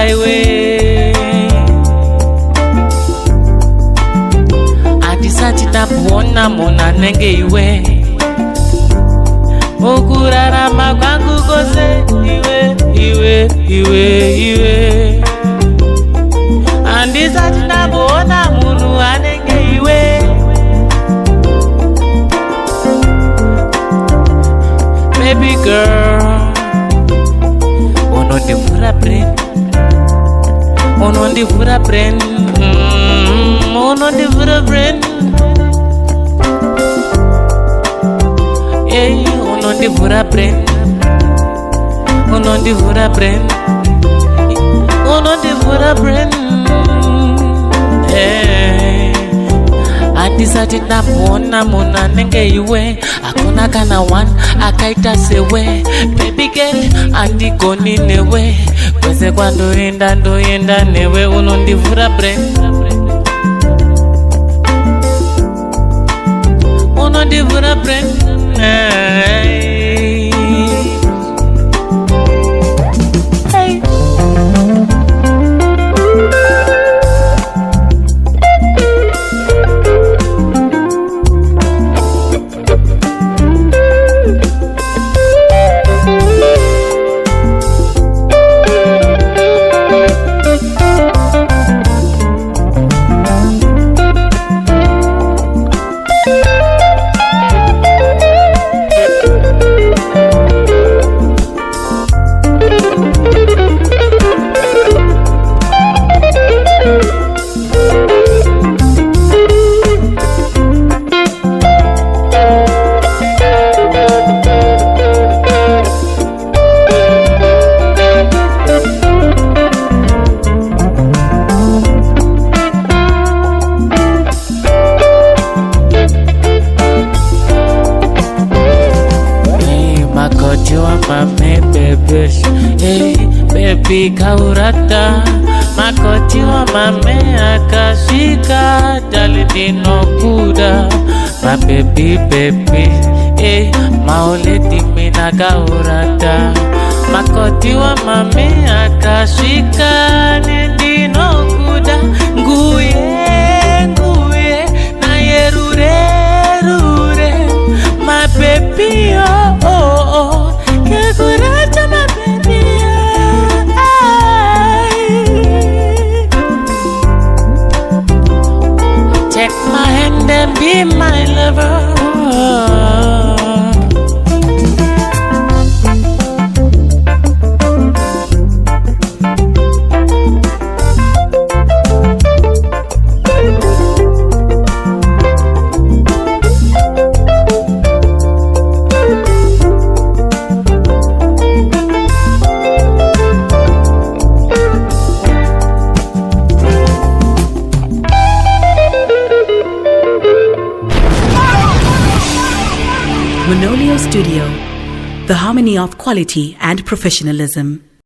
iwe Adisati napoona muna nenge iwe Okurarama kwangu kose iwe Adisati napoona munu anenge iwe Baby girl Onondivura brain Onondivura brain Onondivura brain Hey, onondivura brain Onondivura brain Onondivura brain Hey Adisati napoona muna nenge iwe Akuna kana one akaita sewe Baby girl andikoni newe Kwese kwa ndoenda newe Unondivura brain Unondivura brain Hey Mame bebe, hey baby kaurata Makoti wa mame akashika Dalidino kuda My baby, hey maoleti mina kaurata Makoti wa mame akashika Dalidino kuda Nguye na yerure My baby, oh Kekuracha my baby Take my hand and be my lover Manolio Studio, the harmony of quality and professionalism.